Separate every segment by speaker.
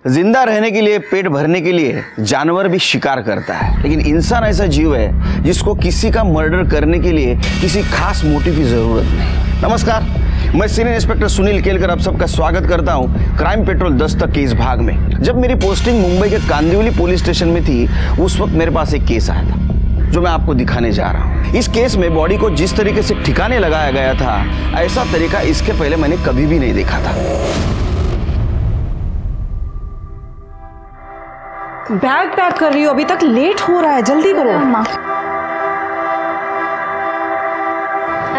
Speaker 1: जिंदा रहने के लिए, पेट भरने के लिए जानवर भी शिकार करता है, लेकिन इंसान ऐसा जीव है जिसको किसी का मर्डर करने के लिए किसी खास मोटिव की जरूरत नहीं। नमस्कार, मैं सीनियर इंस्पेक्टर सुनील केलकर आप सबका स्वागत करता हूं क्राइम पेट्रोल 10 तक के इस भाग में। जब मेरी पोस्टिंग मुंबई के कांदिवली पुलिस स्टेशन में थी, उस वक्त मेरे पास एक केस आया था जो मैं आपको दिखाने जा रहा हूं। इस केस में बॉडी को जिस तरीके से ठिकाने लगाया गया था, ऐसा तरीका इसके पहले मैंने कभी भी नहीं देखा था।
Speaker 2: बैग पैक कर रही हो, अभी तक लेट हो रहा है, जल्दी करो।
Speaker 3: अम्मा,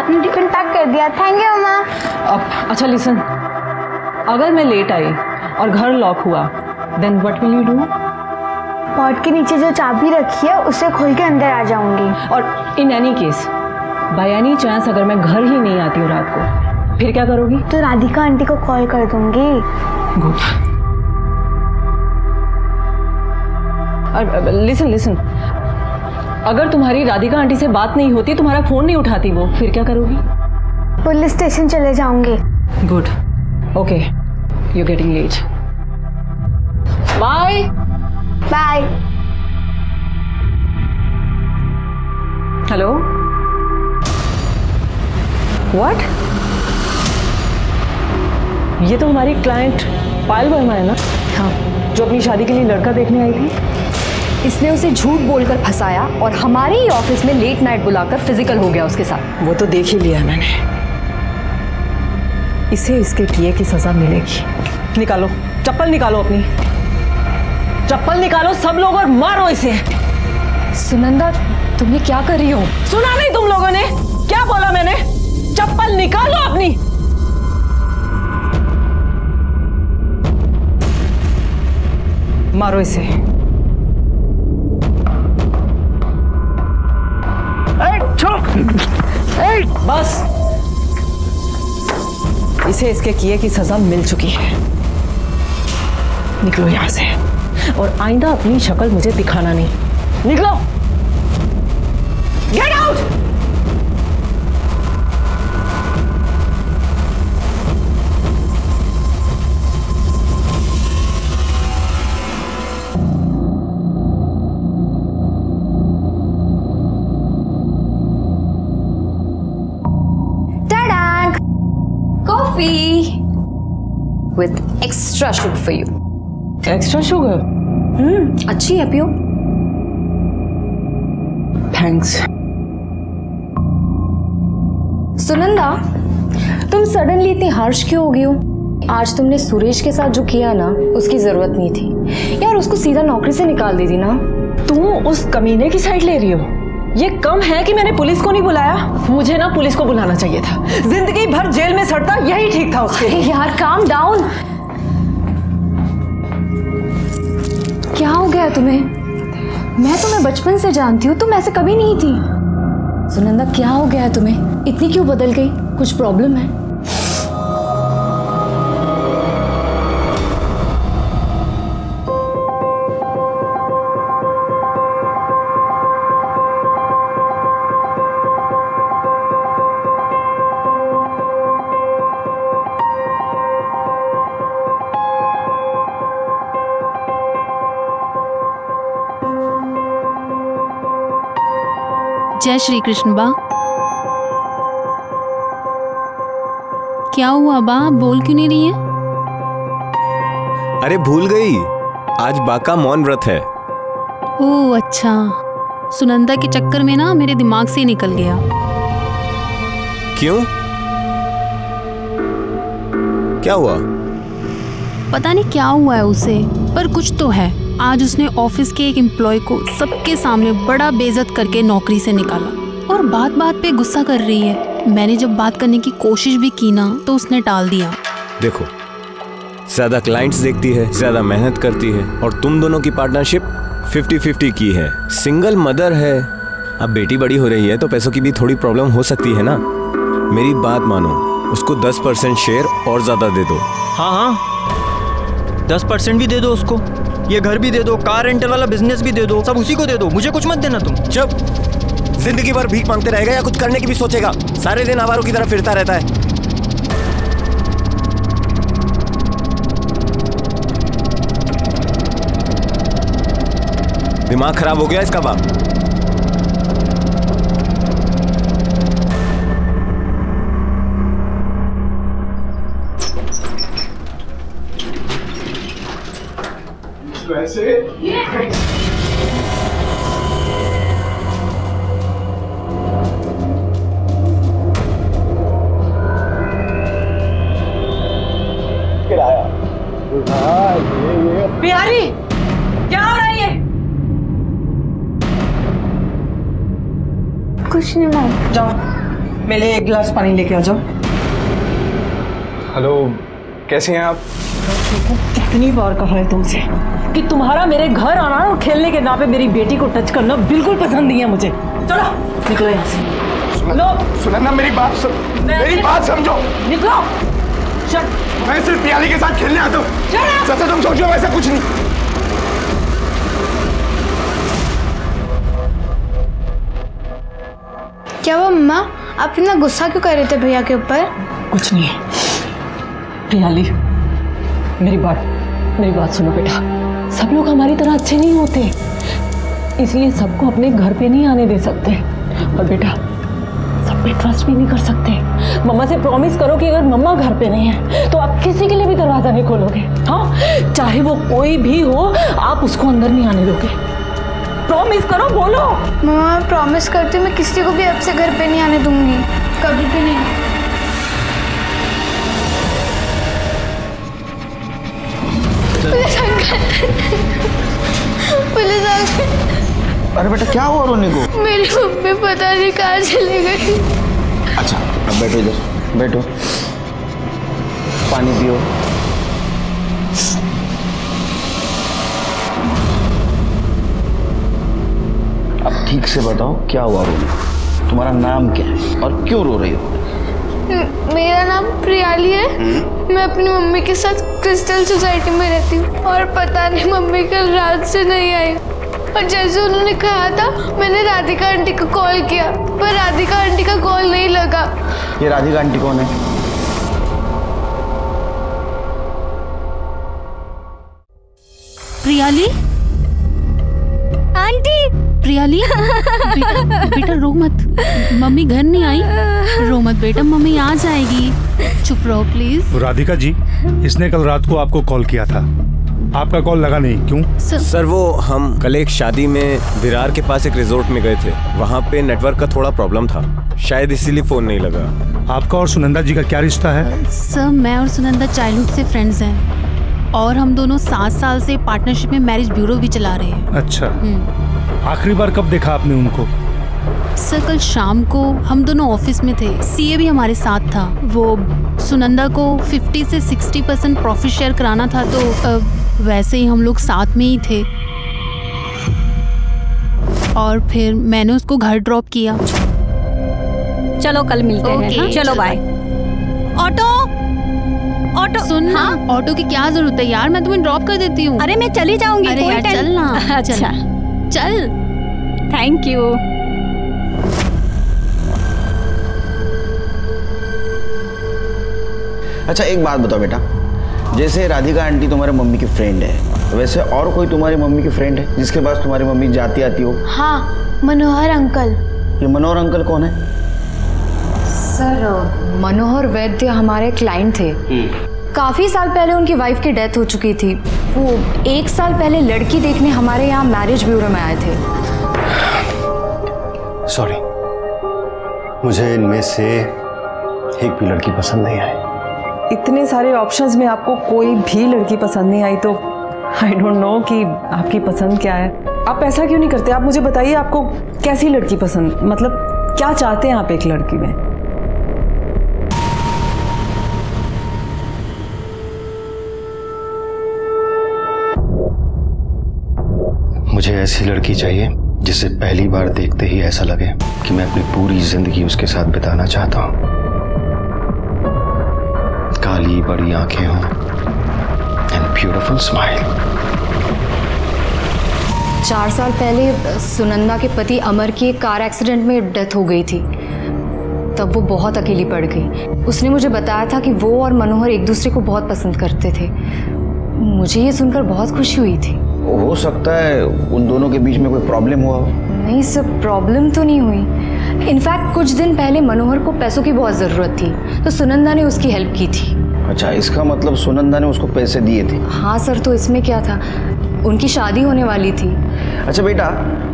Speaker 3: आपने टिफिन पैक कर दिया, थैंक यू अम्मा।
Speaker 2: अब अच्छा लिसन, अगर मैं लेट आई और घर लॉक हुआ, then what will you do?
Speaker 3: Pot के नीचे जो चाबी रखी है उसे खोल के अंदर आ जाऊंगी।
Speaker 2: और in any case, by any chance अगर मैं घर ही नहीं आती हूँ रात को, फिर क्या करोगी?
Speaker 3: तो राधिका आंटी को कॉल कर दूंगी।
Speaker 2: गुड। लिसन, अगर तुम्हारी राधिका आंटी से बात नहीं होती, तुम्हारा फोन नहीं उठाती वो, फिर क्या करोगी?
Speaker 3: पुलिस स्टेशन चले जाऊंगी।
Speaker 2: Good, okay, you getting late. Bye
Speaker 3: bye.
Speaker 2: Hello, what? ये तो हमारी क्लाइंट पायल वर्मा है ना?
Speaker 4: हाँ,
Speaker 2: जो अपनी शादी के लिए लड़का देखने आई थी।
Speaker 4: इसने उसे झूठ बोलकर फंसाया और हमारे ही ऑफिस में लेट नाइट बुलाकर फिजिकल हो गया उसके साथ।
Speaker 2: वो तो देख ही लिया मैंने। इसे इसके किए की सजा मिलेगी। निकालो चप्पल, निकालो अपनी चप्पल निकालो सब लोग और मारो इसे।
Speaker 4: सुनंदा, तुम ये क्या कर रही हो?
Speaker 2: सुना नहीं तुम लोगों ने क्या बोला मैंने? चप्पल निकालो अपनी। मारो इसे। बस, इसे इसके किए की सजा मिल चुकी है। निकलो यहां से और आइंदा अपनी शक्ल मुझे दिखाना नहीं। निकलो, get out.
Speaker 4: With extra sugar for you.
Speaker 2: Extra sugar?
Speaker 4: अच्छी है, पियो।
Speaker 2: थैंक्स।
Speaker 4: सुनंदा, तुम सडनली इतनी हार्श क्यों हो गई हो? आज तुमने सुरेश के साथ जो किया ना, उसकी जरूरत नहीं थी यार। उसको सीधा नौकरी से निकाल दी थी ना।
Speaker 2: तुम उस कमीने की साइड ले रही हो? ये कम है कि मैंने पुलिस को नहीं बुलाया? मुझे ना पुलिस को बुलाना चाहिए था। जिंदगी भर जेल में सड़ता यही ठीक था उसके लिए।
Speaker 4: यार काम डाउन। क्या हो गया तुम्हें? मैं तुम्हें बचपन से जानती हूँ, तुम ऐसे कभी नहीं थी। सुनंदा, क्या हो गया है तुम्हें? इतनी क्यों बदल गई? कुछ प्रॉब्लम है?
Speaker 5: जय श्री कृष्ण बा। क्या हुआ बा, बोल क्यों नहीं रही है?
Speaker 6: अरे भूल गई, आज बा का मौन व्रत है।
Speaker 5: ओह अच्छा, सुनंदा के चक्कर में ना मेरे दिमाग से निकल गया।
Speaker 6: क्यों, क्या हुआ?
Speaker 5: पता नहीं क्या हुआ है उसे, पर कुछ तो है। आज उसने ऑफिस के एक एम्प्लॉय को सबके सामने बड़ा बेइज्जत करके नौकरी से निकाला और बात बात पे गुस्सा कर रही है। मैंने जब बात करने की कोशिश भी की ना, तो उसने टाल दिया।
Speaker 6: देखो, ज्यादा क्लाइंट्स देखती है, ज्यादा मेहनत करती है, और तुम दोनों की पार्टनरशिप 50-50 की है। सिंगल मदर है, अब बेटी बड़ी हो रही है तो पैसों की भी थोड़ी प्रॉब्लम हो सकती है ना। मेरी बात मानो, उसको 10% शेयर और ज्यादा दे दो।
Speaker 7: हाँ, 10% भी दे दो उसको। ये घर भी दे दो, कार रेंटल वाला बिजनेस भी दे दो, सब उसी को दे दो, मुझे कुछ मत देना तुम।
Speaker 6: चुप, जिंदगी भर भीख मांगते रहेगा या कुछ करने की भी सोचेगा? सारे दिन आवारों की तरह फिरता रहता है। दिमाग खराब हो गया इसका बाप।
Speaker 2: प्यारी, क्या हो रहा है ये?
Speaker 3: कुछ नहीं मॉम।
Speaker 2: जाओ मेरे लिए एक गिलास पानी लेके आ जाओ।
Speaker 8: हेलो, कैसी हैं आप?
Speaker 2: कितनी बार कहा है तुमसे कि तुम्हारा मेरे घर आना और खेलने के नाम पे मेरी बेटी को टच करना बिल्कुल पसंद नहीं है मुझे। चलो निकलो यहाँ से। लो
Speaker 8: सुनंदा, मेरी बात समझो।
Speaker 2: निकलो।
Speaker 8: मैं सिर्फ प्याली के साथ खेलने आता हूँ। सच तुम सोचो वैसा कुछ नहीं।
Speaker 3: क्या वो मम्मा, आप इतना गुस्सा क्यों कर रहे थे भैया के ऊपर?
Speaker 2: कुछ नहीं है प्रियाली, मेरी बात सुनो बेटा। सब लोग हमारी तरह अच्छे नहीं होते, इसलिए सबको अपने घर पे नहीं आने दे सकते। और बेटा, सब पे ट्रस्ट भी नहीं कर सकते। मम्मा से प्रॉमिस करो कि अगर मम्मा घर पे नहीं है तो आप किसी के लिए भी दरवाजा नहीं खोलोगे। हाँ, चाहे वो कोई भी हो, आप उसको अंदर नहीं आने दोगे। प्रॉमिस करो, बोलो।
Speaker 3: मम्मा मैं प्रॉमिस करती हूँ, मैं किसी को भी अब से घर पे नहीं आने दूंगी, कभी भी नहीं। Police uncle.
Speaker 1: अरे बेटा, क्या हुआ रोने को?
Speaker 3: मेरी मम्मी पता नहीं कहाँ चली गई।
Speaker 1: अच्छा, अब बैठो इधर, बैठो, पानी पियो। अब ठीक से बताओ क्या हुआ रोने? तुम्हारा नाम क्या है और क्यों रो रही हो?
Speaker 3: मेरा नाम प्रियाली है। मैं अपनी मम्मी के साथ क्रिस्टल सोसाइटी में रहती हूँ और पता नहीं मम्मी कल रात से नहीं आई। और जैसे उन्होंने कहा था, मैंने राधिका आंटी को कॉल किया, पर राधिका आंटी का कॉल नहीं लगा।
Speaker 1: ये राधिका आंटी कौन है?
Speaker 5: प्रियाली
Speaker 3: आंटी।
Speaker 5: प्रियाली बेटा रो मत, मम्मी घर नहीं आई। रो मत बेटा, मम्मी आ जाएगी, चुप रहो प्लीज।
Speaker 9: राधिका जी, इसने कल रात को आपको कॉल किया था, आपका कॉल लगा नहीं, क्यों?
Speaker 6: सर वो हम कल एक शादी में विरार के पास एक रिजोर्ट में गए थे, वहाँ पे नेटवर्क का थोड़ा प्रॉब्लम था, शायद इसीलिए फोन नहीं लगा।
Speaker 9: आपका और सुनंदा जी का क्या रिश्ता है?
Speaker 5: सर मैं और सुनंदा चाइल्डहुड से फ्रेंड्स हैं और हम दोनों 7 साल से पार्टनरशिप में मैरिज ब्यूरो भी चला रहे हैं।
Speaker 9: अच्छा, आखिरी बार कब देखा आपने उनको?
Speaker 5: सर कल शाम को हम दोनों ऑफिस में थे, सीए भी हमारे साथ था। वो सुनंदा को 50 से 60% प्रॉफिट शेयर कराना था, तो वैसे ही हम लोग साथ में ही थे और फिर मैंने उसको घर ड्रॉप किया।
Speaker 10: चलो कल मिलते हैं। चलो बाय। ऑटो
Speaker 5: सुन ना, ऑटो की क्या जरूरत है यार, मैं तुम्हें ड्रॉप कर देती हूँ।
Speaker 10: अरे मैं चली जाऊंगी।
Speaker 5: अरे यार चल ना।
Speaker 10: अच्छा
Speaker 5: चल।
Speaker 10: Thank you.
Speaker 1: अच्छा एक बात बताओ बेटा, जैसे राधिका आंटी तुम्हारे मम्मी की फ्रेंड है, वैसे और कोई तुम्हारी मम्मी की फ्रेंड है जिसके पास तुम्हारी मम्मी जाती आती हो?
Speaker 3: हाँ, मनोहर अंकल।
Speaker 1: ये मनोहर अंकल कौन है?
Speaker 4: सर मनोहर वैद्य हमारे क्लाइंट थे। काफी साल पहले उनकी वाइफ की डेथ हो चुकी थी। वो 1 साल पहले लड़की देखने हमारे यहाँ मैरिज ब्यूरो में आए थे।
Speaker 11: सॉरी, मुझे इनमें से एक भी लड़की पसंद नहीं आई।
Speaker 2: इतने सारे ऑप्शंस में आपको कोई भी लड़की पसंद नहीं आई तो आई डोंट नो कि आपकी पसंद क्या है। आप ऐसा क्यों नहीं करते? आप मुझे बताइए, आपको कैसी लड़की पसंद, मतलब क्या चाहते हैं आप एक लड़की में?
Speaker 11: मुझे ऐसी लड़की चाहिए जिसे पहली बार देखते ही ऐसा लगे कि मैं अपनी पूरी जिंदगी उसके साथ बिताना चाहता हूं। काली बड़ी आंखें हों एंड ब्यूटीफुल स्माइल।
Speaker 4: 4 साल पहले सुनंदा के पति अमर की एक कार एक्सीडेंट में डेथ हो गई थी। तब वो बहुत अकेली पड़ गई। उसने मुझे बताया था कि वो और मनोहर एक दूसरे को बहुत पसंद करते थे। मुझे ये सुनकर बहुत खुशी हुई थी।
Speaker 1: हो सकता है उन दोनों के बीच में कोई प्रॉब्लम हुआ हो।
Speaker 4: नहीं सर, प्रॉब्लम तो नहीं हुई। इनफैक्ट कुछ दिन पहले मनोहर को पैसों की बहुत ज़रूरत थी, तो सुनंदा ने उसकी हेल्प की थी।
Speaker 1: अच्छा, इसका मतलब सुनंदा ने उसको पैसे दिए थे?
Speaker 4: हाँ सर, तो इसमें क्या था, उनकी शादी होने वाली थी।
Speaker 1: अच्छा बेटा,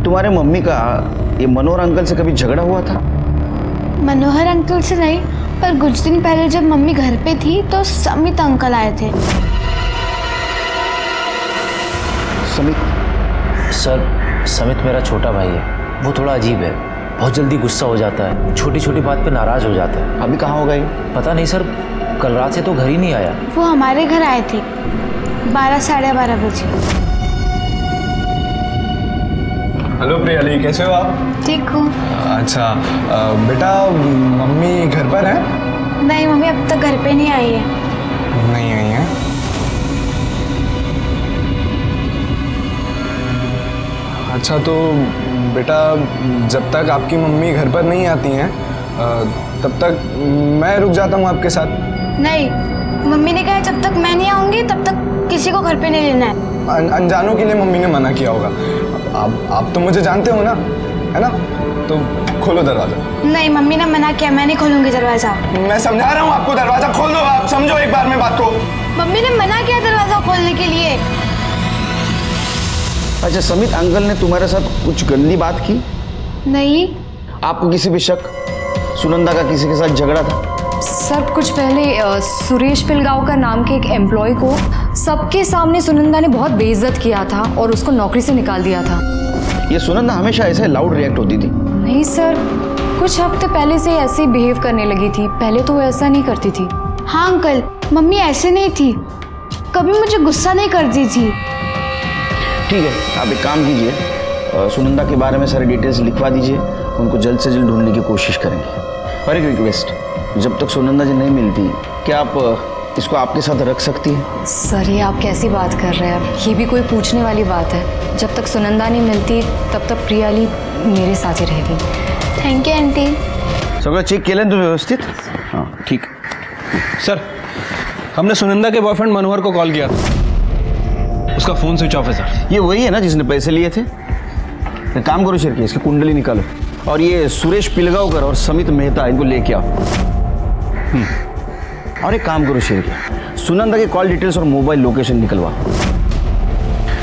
Speaker 1: तुम्हारे मम्मी का ये मनोहर अंकल से कभी झगड़ा हुआ था?
Speaker 3: मनोहर अंकल से नहीं, पर कुछ दिन पहले जब मम्मी घर पे थी तो समित अंकल आए थे।
Speaker 1: समित?
Speaker 12: सर, समित मेरा छोटा भाई है। वो थोड़ा अजीब है, बहुत जल्दी गुस्सा हो जाता है, छोटी छोटी बात पे नाराज हो जाता है।
Speaker 1: अभी कहाँ होगा ये?
Speaker 12: पता नहीं सर, कल रात से तो घर ही नहीं आया।
Speaker 3: वो हमारे घर आए थे 12 साढ़े 12 बजे।
Speaker 8: हेलो प्रियाली, कैसे हो आप?
Speaker 3: ठीक हूँ।
Speaker 8: अच्छा बेटा, मम्मी घर पर है?
Speaker 3: नहीं, मम्मी अब तक घर पे नहीं आई है।
Speaker 8: नहीं आई है? अच्छा, तो बेटा जब तक आपकी मम्मी घर पर नहीं आती हैं तब तक मैं रुक जाता हूँ आपके साथ।
Speaker 3: नहीं, मम्मी ने कहा जब तक मैं नहीं आऊँगी तब तक किसी को घर पे नहीं लेना है।
Speaker 8: अनजानों के लिए मम्मी ने मना किया होगा। आप तो मुझे जानते हो ना, है ना? तो खोलो दरवाजा।
Speaker 3: नहीं, मम्मी ने मना किया, मैं नहीं खोलूंगी दरवाजा।
Speaker 8: मैं समझा रहा हूँ आपको, दरवाजा खोल दो। आप समझो एक बार मेरी बात को।
Speaker 3: मम्मी ने मना किया दरवाजा खोलने के लिए।
Speaker 1: अच्छा, समित अंकल ने तुम्हारे साथ कुछ गंदी बात की?
Speaker 3: नहीं।
Speaker 1: आपको किसी भी शक? सुनंदा का किसी के साथ झगड़ा था?
Speaker 4: सर, कुछ पहले सुरेश पिलगांवकर नाम के एक एम्प्लॉय को सबके सामने सुनंदा ने बहुत बेइज्जत किया था और उसको नौकरी से निकाल दिया था।
Speaker 1: ये सुनंदा हमेशा ऐसे लाउड रिएक्ट होती थी?
Speaker 4: नहीं सर, कुछ हफ्ते पहले से ऐसे ही बिहेव करने लगी थी। पहले तो वो ऐसा नहीं करती थी।
Speaker 3: हाँ अंकल, मम्मी ऐसे नहीं थी, कभी मुझे गुस्सा नहीं करती थी।
Speaker 1: ठीक है, आप एक काम कीजिए, सुनंदा के बारे में सारी डिटेल्स लिखवा दीजिए, उनको जल्द से जल्द ढूंढने की कोशिश करेंगे। और एक रिक्वेस्ट, जब तक सुनंदा जी नहीं मिलती, क्या आप इसको आपके साथ रख सकती हैं?
Speaker 4: सर, ये आप कैसी बात कर रहे हैं? ये भी कोई पूछने वाली बात है? जब तक सुनंदा नहीं मिलती तब तक प्रियाली मेरे साथ ही रहेगी।
Speaker 3: Thank you aunty.
Speaker 1: सगळं चेक केलं तुम्ही व्यवस्थित? हाँ ठीक।
Speaker 13: सर, हमने सुनंदा के बॉयफ्रेंड मनोहर को कॉल किया था, उसका फ़ोन स्विच ऑफ है सर।
Speaker 1: ये वही है ना जिसने पैसे लिए थे? एक काम करो शिरके, इसकी कुंडली निकालो और ये सुरेश पिलगांवकर और समित मेहता इनको लेके आओ। और एक काम करो शिरके, सुनंदा के कॉल डिटेल्स और मोबाइल लोकेशन निकलवा।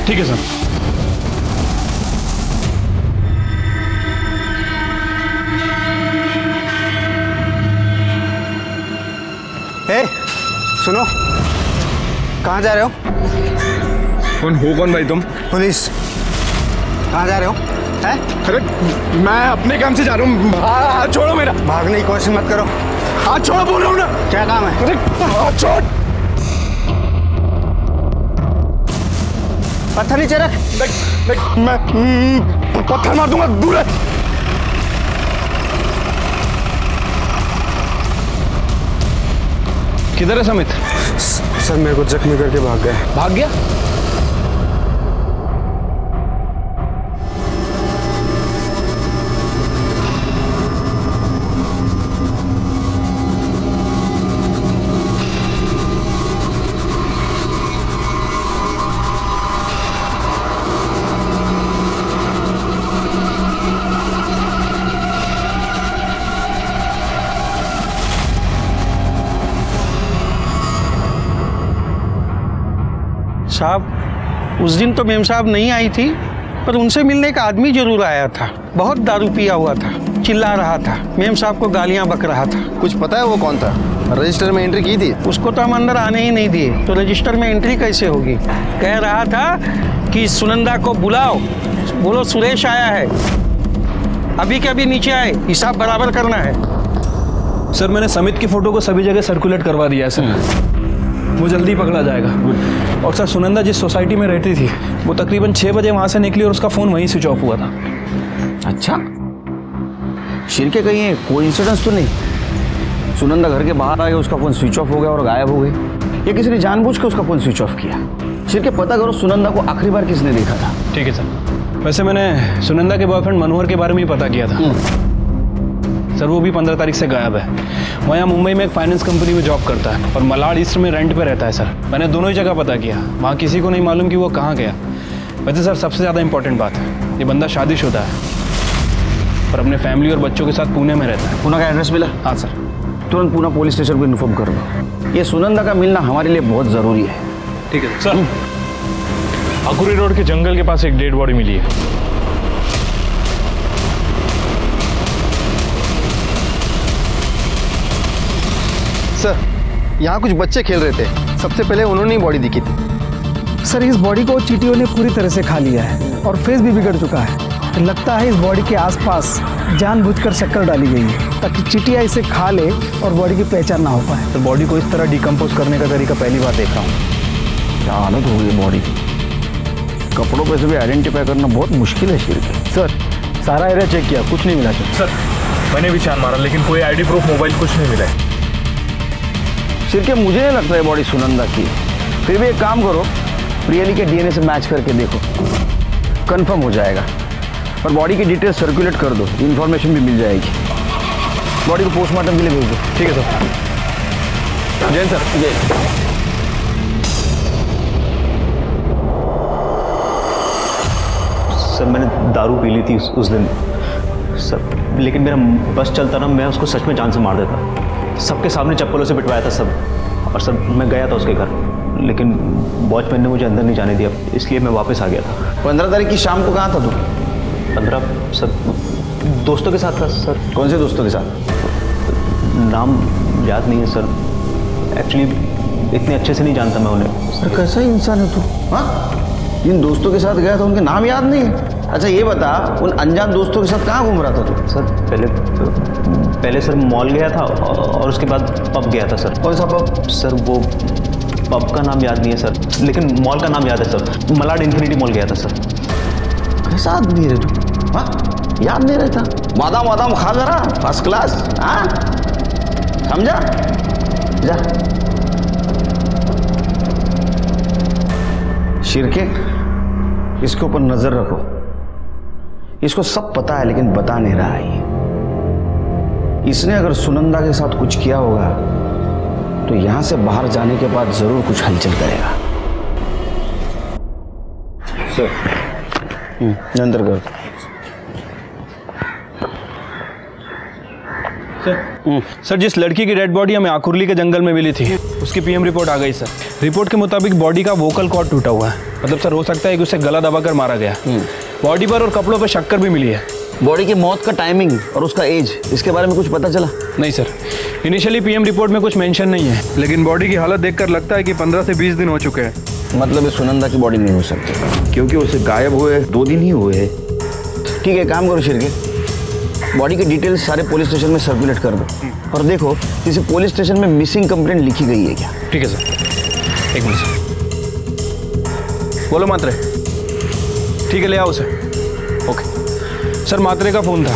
Speaker 13: ठीक है सर।
Speaker 14: ए, सुनो, कहाँ जा रहे हो?
Speaker 8: कौन भाई तुम?
Speaker 14: पुलिस। कहाँ जा रहे हो? हैं?
Speaker 8: अरे मैं अपने काम से जा रहा हूँ। हाथ छोड़ो मेरा।
Speaker 14: भागने की कोशिश मत करो।
Speaker 8: हाथ छोड़ो बोल रहा हूँ ना।
Speaker 14: क्या काम है?
Speaker 8: अरे हाथ छोड़।
Speaker 14: पत्थर नीचे रख।
Speaker 8: देख मैं पत्थर मार दूंगा, दूर है।
Speaker 13: किधर है समित?
Speaker 14: सर, मेरे को जख्मी करके भाग गए।
Speaker 13: भाग गया?
Speaker 15: साहब, उस दिन तो मेम साहब नहीं आई थी, पर उनसे मिलने एक आदमी जरूर आया था। बहुत दारू पिया हुआ था, चिल्ला रहा था, मेम साहब को गालियां बक रहा था।
Speaker 11: कुछ पता है वो कौन था? रजिस्टर में एंट्री की थी?
Speaker 15: उसको तो हम अंदर आने ही नहीं दिए, तो रजिस्टर में एंट्री कैसे होगी? कह रहा था कि सुनंदा को बुलाओ, बोलो सुरेश आया है, अभी के अभी नीचे आए, हिसाब बराबर करना है।
Speaker 13: सर, मैंने समित की फोटो को सभी जगह सर्कुलेट करवा दिया है सर, वो जल्दी पकड़ा जाएगा। और सर, सुनंदा जिस सोसाइटी में रहती थी वो तकरीबन 6 बजे वहाँ से निकली और उसका फ़ोन वहीं स्विच ऑफ हुआ था।
Speaker 1: अच्छा, शिरके कहीं कोइंसिडेंस तो नहीं? सुनंदा घर के बाहर आ गया, उसका फ़ोन स्विच ऑफ हो गया और गायब हो गई, या किसी ने जानबूझ के उसका फ़ोन स्विच ऑफ किया? शिरके पता करो सुनंदा को आखिरी बार किसने देखा था?
Speaker 13: ठीक है सर। वैसे मैंने सुनंदा के बॉयफ्रेंड मनोहर के बारे में ही पता किया था सर, वो भी 15 तारीख से गायब है। वो यहाँ मुंबई में एक फाइनेंस कंपनी में जॉब करता है और मलाड ईस्ट में रेंट पे रहता है सर। मैंने दोनों ही जगह पता किया, वहाँ किसी को नहीं मालूम कि वो कहाँ गया। वैसे सर सबसे ज़्यादा इंपॉर्टेंट बात है, ये बंदा शादीशुदा है और अपने फैमिली और बच्चों के साथ पुणे में रहता है।
Speaker 1: पुणे का एड्रेस मिला?
Speaker 13: हाँ सर।
Speaker 1: तुरंत पुणे पुलिस स्टेशन को इन्फॉर्म कर दो। ये सुनंदा का मिलना हमारे लिए बहुत ज़रूरी है।
Speaker 13: ठीक है सर। अकुरी रोड के जंगल के पास एक डेड बॉडी मिली है।
Speaker 14: सर, यहाँ कुछ बच्चे खेल रहे थे, सबसे पहले उन्होंने ही बॉडी दिखी थी।
Speaker 16: सर, इस बॉडी को चींटियों ने पूरी तरह से खा लिया है और फेस भी बिगड़ चुका है। लगता है इस बॉडी के आसपास जानबूझकर शक्कर डाली गई है ताकि चींटियाँ इसे खा ले और बॉडी की पहचान ना हो पाए।
Speaker 13: तो बॉडी को इस तरह डिकम्पोज करने का तरीका पहली बार देख रहा हूँ।
Speaker 1: क्या हालत हो गई बॉडी की। कपड़ों पे से भी आइडेंटिफाई करना बहुत मुश्किल है शिरके।
Speaker 13: सर, सारा एरिया चेक किया, कुछ नहीं मिला सर। मैंने भी छान मारा लेकिन कोई आईडी प्रूफ, मोबाइल कुछ नहीं मिला।
Speaker 1: शिरके मुझे नहीं लगता है बॉडी सुनंदा की। फिर भी एक काम करो, प्रियली के डीएनए से मैच करके देखो, कंफर्म हो जाएगा। और बॉडी की डिटेल्स सर्कुलेट कर दो, इन्फॉर्मेशन भी मिल जाएगी। बॉडी को पोस्टमार्टम के लिए भेज दो।
Speaker 13: ठीक है सर। जैन सर।
Speaker 1: जय।
Speaker 11: सर, मैंने दारू पी ली थी उस दिन सर, लेकिन मेरा बस चलता ना, मैं उसको सच में जान से मार देता। सबके सामने चप्पलों से पिटवाया था सब। और सर, मैं गया था उसके घर, लेकिन वॉचमैन ने मुझे अंदर नहीं जाने दिया, इसलिए मैं वापस आ गया था।
Speaker 1: 15 तारीख की शाम को कहाँ था तू?
Speaker 11: 15 सर, दोस्तों के साथ था सर।
Speaker 1: कौन से दोस्तों के साथ?
Speaker 11: नाम याद नहीं है सर, एक्चुअली इतने अच्छे से नहीं जानता मैं उन्हें।
Speaker 1: सर, कैसा इंसान है तू? हाँ, जिन दोस्तों के साथ गया था उनके नाम याद नहीं है? अच्छा ये बता, उन अनजान दोस्तों के साथ कहाँ घूम रहा था तू?
Speaker 11: सर, पहले सर मॉल गया था और उसके बाद पब गया था सर।
Speaker 1: कौन सा पब?
Speaker 11: सर, वो पब का नाम याद नहीं है सर, लेकिन मॉल का नाम याद है सर। मलाड इन्फिनिटी मॉल गया था सर।
Speaker 1: कैसा आदमी है तू? हाँ, याद नहीं रहता? बादाम वादाम खा जरा, फर्स्ट क्लास। हाँ, समझा? जा। शिरके, इसके ऊपर नजर रखो। इसको सब पता है लेकिन बता नहीं रहा है ये। इसने अगर सुनंदा के साथ कुछ किया होगा तो यहां से बाहर जाने के बाद जरूर कुछ हलचल करेगा। सर, अंदर कर।
Speaker 13: सर, जिस लड़की की डेड बॉडी हमें आकुर्ली के जंगल में मिली थी, उसकी पीएम रिपोर्ट आ गई सर। रिपोर्ट के मुताबिक बॉडी का वोकल कॉर्ड टूटा हुआ है। मतलब सर, हो सकता है कि उसे गला दबाकर मारा गया। बॉडी पर और कपड़ों पर शक्कर भी मिली है।
Speaker 1: बॉडी की मौत का टाइमिंग और उसका एज, इसके बारे में कुछ पता चला?
Speaker 13: नहीं सर, इनिशियली पीएम रिपोर्ट में कुछ मेंशन नहीं है, लेकिन बॉडी की हालत देखकर लगता है कि 15 से 20 दिन हो चुके हैं।
Speaker 1: मतलब ये सुनंदा की बॉडी नहीं हो सकती, क्योंकि उसे गायब हुए 2 दिन ही हुए हैं। ठीक है, काम करो शिरके, बॉडी की डिटेल्स सारे पुलिस स्टेशन में सर्कुलेट कर दो और देखो किसी पुलिस स्टेशन में मिसिंग कंप्लेंट लिखी गई है क्या।
Speaker 13: ठीक है सर, एक मिनट सर। बोलो मात्रे। ठीक है, ले आओ उसे। ओके सर, मात्रे का फोन था,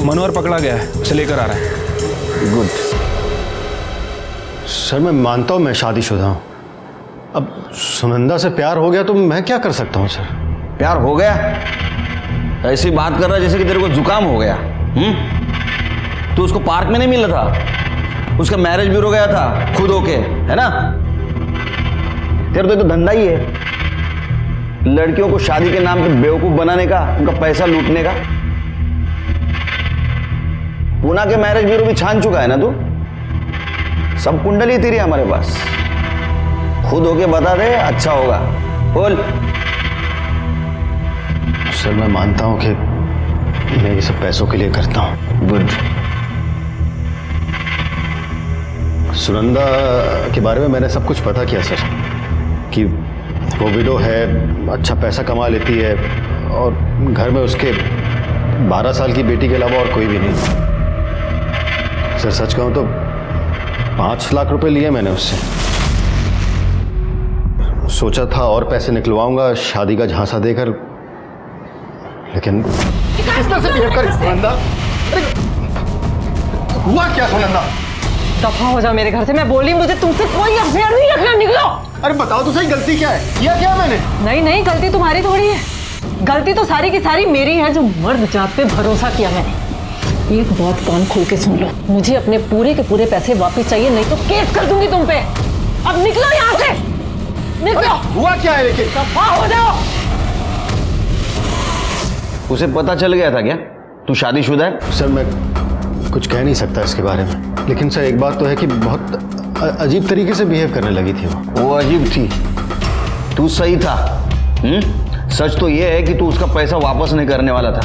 Speaker 13: मनोहर पकड़ा गया है, उसे लेकर आ रहा है।
Speaker 1: गुड।
Speaker 11: सर, मैं मानता हूँ मैं शादीशुदा हूँ। अब सुनंदा से प्यार हो गया तो मैं क्या कर सकता हूँ सर?
Speaker 1: प्यार हो गया? ऐसी बात कर रहा है जैसे कि तेरे को जुकाम हो गया। तू उसको पार्क में नहीं मिला था, उसका मैरिज ब्यूरो गया था खुद होके, है ना? तेरा तो धंधा ही है लड़कियों को शादी के नाम पे बेवकूफ बनाने का, उनका पैसा लूटने का। पूना के मैरिज ब्यूरो भी छान चुका है ना तू? सब कुंडली तेरी हमारे पास, खुद होके बता दे, अच्छा होगा। बोल।
Speaker 11: सर, मैं मानता हूं कि मैं ये सब पैसों के लिए करता हूं।
Speaker 1: गुड।
Speaker 11: सुनंदा के बारे में मैंने सब कुछ पता किया सर, कि वो विडो है, अच्छा पैसा कमा लेती है और घर में उसके 12 साल की बेटी के अलावा और कोई भी नहीं। सर, सच कहूं तो 5 लाख रुपए लिए मैंने उससे। सोचा था और पैसे निकलवाऊंगा शादी का झांसा देकर, लेकिन
Speaker 14: किस तरह से बिहेव कर सुनंदा? हुआ क्या सुनंदा?
Speaker 2: दफा हो जा मेरे घर से, मैं बोली मुझे तुमसे कोई अफेयर नहीं रखना, निकलो।
Speaker 14: अरे बताओ तो सही, गलती क्या है? किया क्या मैंने?
Speaker 2: नहीं नहीं, गलती तुम्हारी थोड़ी है, गलती तो सारी की सारी मेरी है, जो मर्द जात पे भरोसा किया मैंने। एक बात कान खोल के सुन लो, मुझे अपने पूरे के पूरे पैसे वापस चाहिए, नहीं तो केस कर दूंगी तुम पे। अब निकलो यहाँ से, निकलो।
Speaker 14: हुआ क्या है लेकिन?
Speaker 2: दफा हो जाओ।
Speaker 1: उसे पता चल गया था क्या तू शादीशुदा है?
Speaker 11: सर मैं कुछ कह नहीं सकता इसके बारे में, लेकिन सर एक बात तो है कि बहुत अजीब तरीके से बिहेव करने लगी थी
Speaker 1: वो अजीब थी, तू सही था। सच तो ये है कि तू उसका पैसा वापस नहीं करने वाला था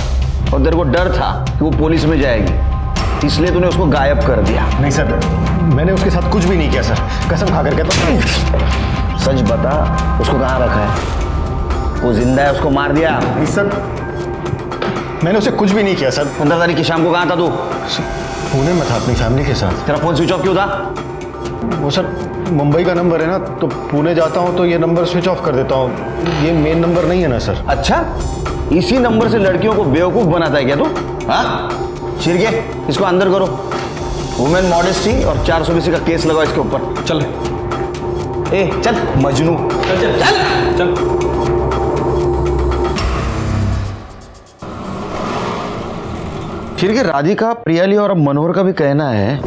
Speaker 1: और तेरे को डर था कि वो पुलिस में जाएगी, इसलिए तूने उसको गायब कर दिया।
Speaker 11: नहीं सर, मैंने उसके साथ कुछ भी नहीं किया सर, कसम खा कर कहता हूं।
Speaker 1: सच बता, उसको कहाँ रखा है? वो जिंदा है, उसको मार दिया?
Speaker 11: नहीं सर, मैंने उसे कुछ भी नहीं किया सर।
Speaker 1: 15 तारीख की शाम को कहाँ था तू?
Speaker 11: पुणे में था अपनी फैमिली के साथ।
Speaker 1: तेरा फोन स्विच ऑफ क्यों था?
Speaker 11: वो सर मुंबई का नंबर है ना, तो पुणे जाता हूँ तो ये नंबर स्विच ऑफ कर देता हूँ, ये मेन नंबर नहीं है ना सर।
Speaker 1: अच्छा, इसी नंबर से लड़कियों को बेवकूफ बनाता है क्या तू? हाँ, छिड़के इसको अंदर करो। वुमेन मॉडेस्टी और 420 का केस लगाओ इसके ऊपर।
Speaker 13: चल
Speaker 1: चल मजनू, चल चल चल चल। फिर के राधिका, प्रियाली और अब मनोहर का भी कहना है